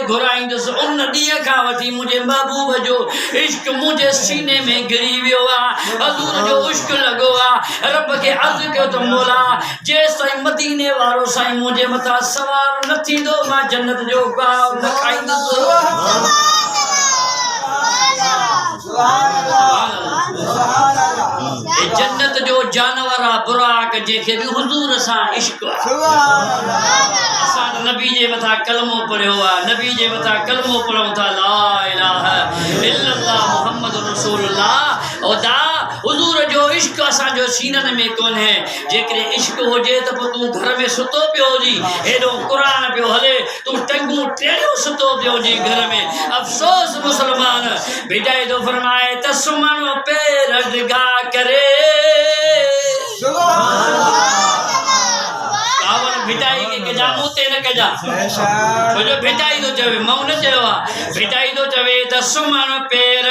घुराईंदुस उन ॾींहं खां वठी मुझे महबूब जो इश्क मुझे सीने में गिरी वियो आहे हज़ूर जो इश्क लगो आहे रब के अर्ज़ कयो त मौला जेस ताईं मदीने वारो साईं मुझे मथा सवार न थींदो मां जन्नत जो गाव न खाईंदुसि जन्नत जो जानवर आ बुराक जेके भी हुजूर सा इश्क असां नबी जे मथा कलमो पढ़ियो आहे नबी जे मथा कलमो पढ़ूं था ला इलाहा इल्लल्लाह मुहम्मद रसूलुल्लाह और दा हुजूर जो इश्क असां जो सीनन में कोन है जेकरे इश्क होजे त तू घर में सुतो पियो जी हेडो कुरान पियो हले तू टंगू टेढ़ो सुतो पियो जी घर में अफसोस मुसलमान भिटाई तो फरमाए त सुमनो पैर डगा करे कावल भिटाई के जामू ते न कजा जो भिटाई तो चवे मऊ न चवा भिटाई तो चवे त सुमन पैर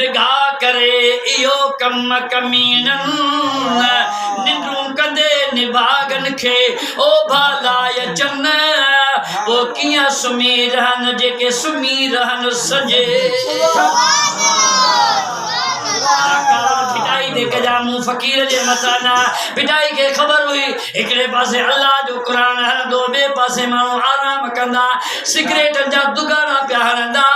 डगा करे इयो कम कमीनन निंद्रू कंदे निभागन खे ओ भालाय जन वो किया सुमी रहन जेके सुमी रहन सजे भिटाई दे के जामू फकीर जे मताना भिटाई के खबर हुई एकड़े पासे अल्लाह जो कुरान हलंदो बे पासे मानू आराम कंदा सिगरेट जा दुगारा पिया हलंदा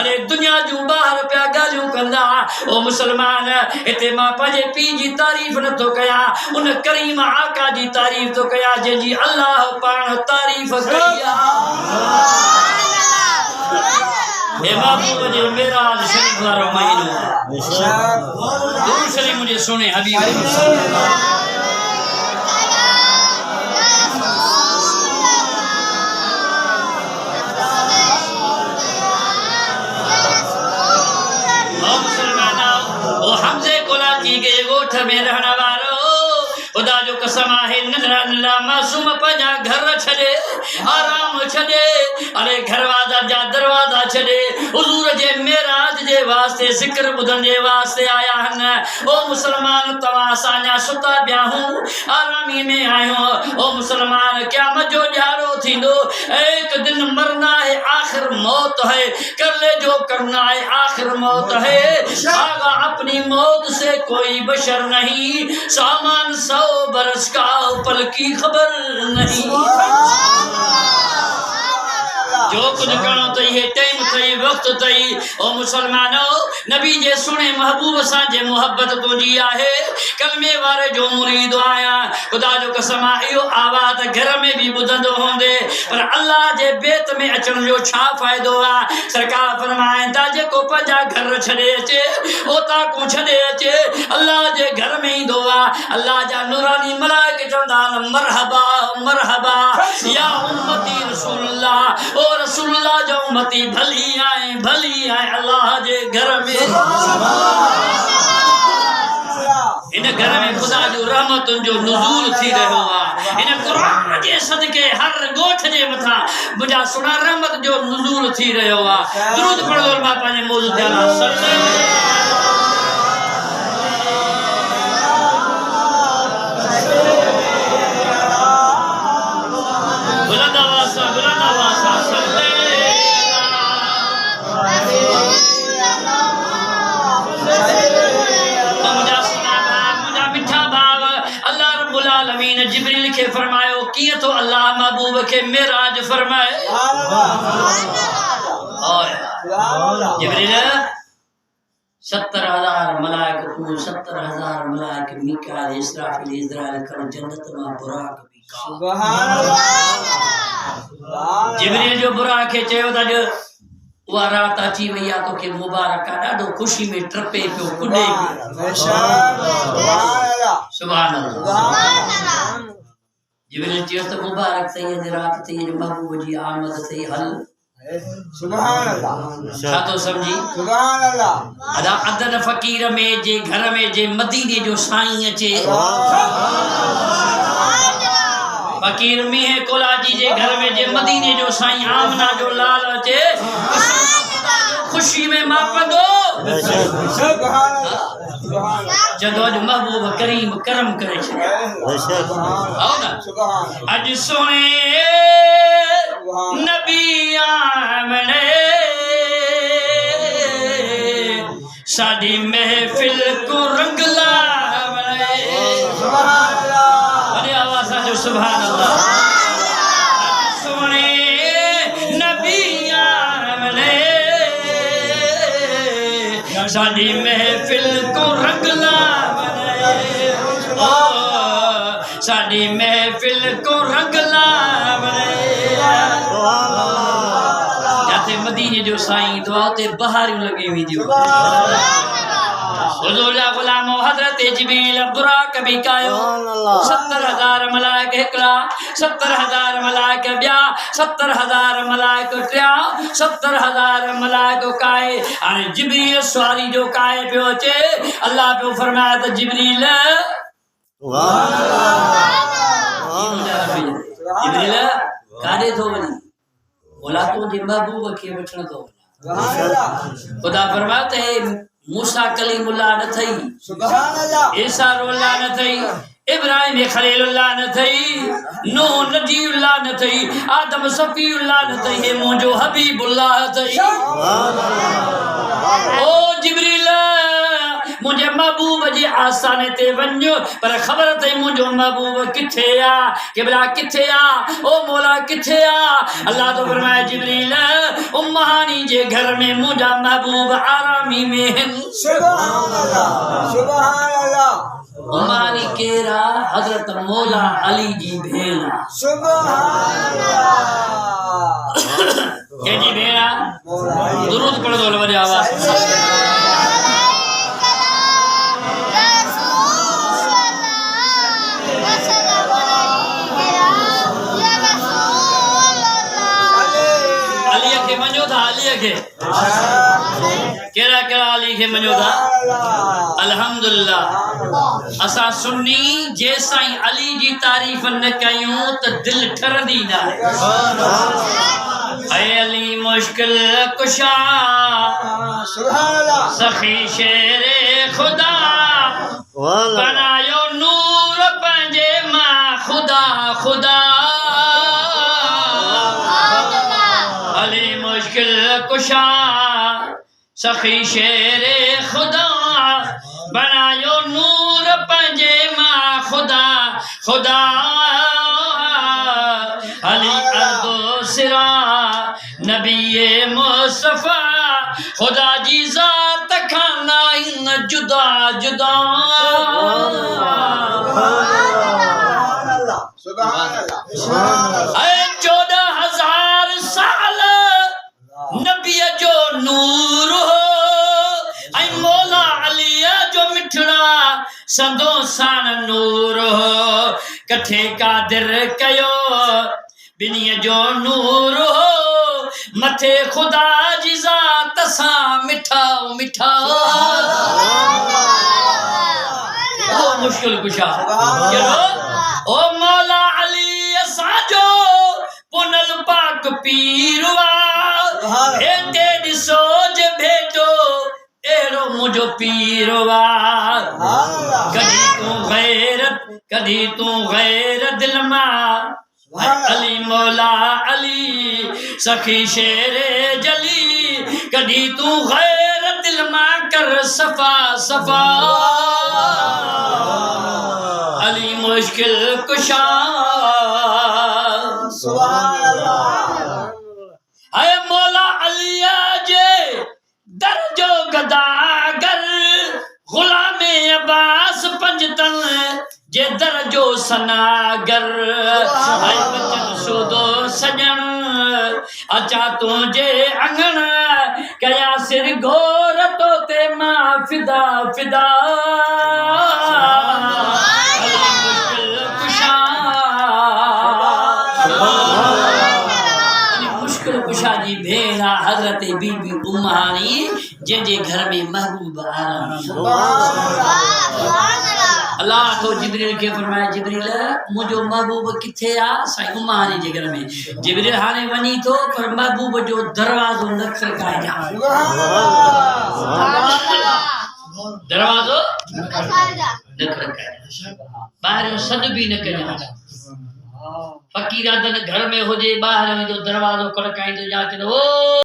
अरे दुनिया जो बाहर पिया गालियूं कंदा ओ मुसलमान इते मां पंहिंजे पी जी तारीफ़ न तो कया उन करीम आका जी तारीफ़ तो कया जंहिंजी अल्लाह पाण तारीफ़ कई ए महबूब जे मेराज शरीफ वारो महीनो दुरूद शरीफ मुझे सुने हबीब ओ हमजे कोलाची के गोठ में रहने वालो खुदा जो कसम है नन्हा मासूम पंहिंजा घर छॾे आराम छॾे अरे घरवाजा जा दरवाजा छॾे हुजूर जे मेराज जे वास्ते ज़िक्र ॿुधण जे वास्ते आया आहिनि ओ मुसलमान तव्हां असांजा सुता पिया हूं आरामी में आहियो ओ मुसलमान क़यामत जो ॾियारो थींदो एक दिन मरना है आखिर मौत है कर ले जो करना है आखिर मौत है आगा अपनी मौत से कोई बशर नहीं सामान 100 बरस का पल की खबर नहीं जो कुछ करो तो ये टाइम थई वक्त थई ओ मुसलमानो नबी जे सुने महबूब सा जे मोहब्बत तो जी आहे कलमे वारे जो मुरीद आया खुदा जो कसम इहो आवाज घर में भी बुधंदो होंदे पर अल्लाह जे बेत में अचण जो छा फायदो आ सरकार फरमाए ता जे को पंजा घर छड़े अचे ओता को छड़े अचे अल्लाह जे घर में ईंदो आ अल्लाह जा नूरानी मलाइक चवंदा मरहबा मरहबा या उम्मती रसूलुल्लाह ओ रसूलुल्लाह जो उम्मती भली आए अल्लाह जे घर में इन घर में खुदा जो रहमतुन जो नुज़ूल थी रहो आ इन कुरान जे सदके हर गोठ जे मथा मुझा सुना रहमत जो नुज़ूल थी रहो आ दुरूद पढ़ो मां पाने मौजूद जाला जिब्रील के फरमायो किए तो अल्लाह महबूब के मेराज फरमाए जिब्रील 70,000 मलाइक 70,000 मलाइक मीकाईल इसराफील इज़राइल कर जन्नत में बुराक भी सुभान अल्लाह जिब्रील जो बुराक के चयो था जो वो रात अची वई तो के मुबारक ॾाढो खुशी में ट्रपे पियो कुॾे सुभान अल्लाह जिब्रील चयो त मुबारक थई अॼु रात थई अॼु महबूब जी आमद थई हल सुभान अल्लाह छा तो समझी सुभान अल्लाह अदा अदन फकीर में जे घर में जे मदीने जो साईं अचे फकीर मीह कोलाजी जे घर में जे मदीने जो साईं आमना जो लाल अचे खुशी में मापंदो सुभान अल्लाह जदो अज महबूब करीम करम करे छे आओ ना सुभान अज सोने नबी आमने साडी महफिल को रंग लावणे अरे आवाज़ जो सुभान अल्लाह सोने नबी आमने साडी महफिल को रंग लावणे साडी महफिल को रंग लावणे जाते मदीने जो साईं दुआ ते बहारियूं लगी हुई दियो हुजूर जा गुलाम हजरत जिब्रील बुराक भी कायो 70,000 मलाइक हिकड़ा 70,000 मलाइक बिया 70,000 मलाइक टिया 70,000 मलाइक काए हाणे जिब्रील सवारी जो काए पियो अचे अल्लाह पियो फरमाए त जिब्रील जिब्रील काॾे थो वञी बोला तो जे महबूब खे वठण थो खुदा फरमाए त मूसा कलीमुल्लाह न थई सुभान अल्लाह ईसा रुल्लाह न थई इब्राहिम खलीलुल्लाह न थई नूह नजीउल्लाह न थई आदम सफीउल्लाह न थई हे मुंहिंजो हबीबुल्लाह थई सुभान अल्लाह ओ जिब्रील मुझे महबूब जी आसाने ते वञो पर ख़बर थई मुंहिंजो महबूब किथे आ किबला किथे आ ओ मौला किथे आ अल्लाह तो फरमाए जिब्रील उम्मानी जे घर में मुंहिंजा महबूब आरामी में सुभान अल्लाह सुभान अल्लाह उम्मानी केरा हजरत मौला अली जी भेण सुभान अल्लाह केजी भेण दुरूद पढ़ दो वरी आवाज केड़ा केड़ा अली के मञो था अल्हम्दुलिल्लाह असा सुन्नी जे साईं अली जी तारीफ न कयूं त दिल ठरदी ना ऐ अली मुश्किल कुशा सुभान अल्लाह सखी शेरे खुदा बनायो नूर पंजे मां खुदा खुदा अली मुश्किल कुशा सखी शेरे खुदा बनायो नूर पंजे मां खुदा खुदा अली अर्दो सिरा नबीए मुस्तफा खुदा जी जात खाना इन जुदा जुदा सुभान अल्लाह 14,000 साल नबी जो नूर हो ऐ मौला अली जो मिठड़ा संदो सान नूर हो कठे कादिर कयो बिनी जो नूर हो मथे खुदा जी जात सा मिठा मिठा ओ मुश्किल कुशा चलो ओ मौला अली साजो पुनल पाक पीरवा भेटे दिसो जे भेटो एड़ो मुझो पीरवा कदी तू गैर दिल मा अली मौला अली सखी शेरे जली कदी तू गैर दिल मा कर सफा सफा अली मुश्किल कुशा सुभान अल्लाह है मौला अली जे दर्जो गदागर गुलामे अब्बास पंजतन जे दर्जो सनागर है बचन सुदो सजन अचा तुझे अंगण कया सिर घोर तो ते मां फिदा फिदा जी भेड़ा हजरत बीबी उम्मानी जे घर में महबूब आराम अल्लाह तो जिब्रील के फरमाया जिब्रील मुझो महबूब किथे आ साईं उम्मानी जे घर में जिब्रील हाने वनी तो पर महबूब जो दरवाजो न खड़काए जा दरवाजो न खड़काए बाहर सद भी न कजा फ़क़ीर अदन घर में हुजे ॿाहिरि वञो दरवाज़ो खड़काईंदो या चवंदो ओ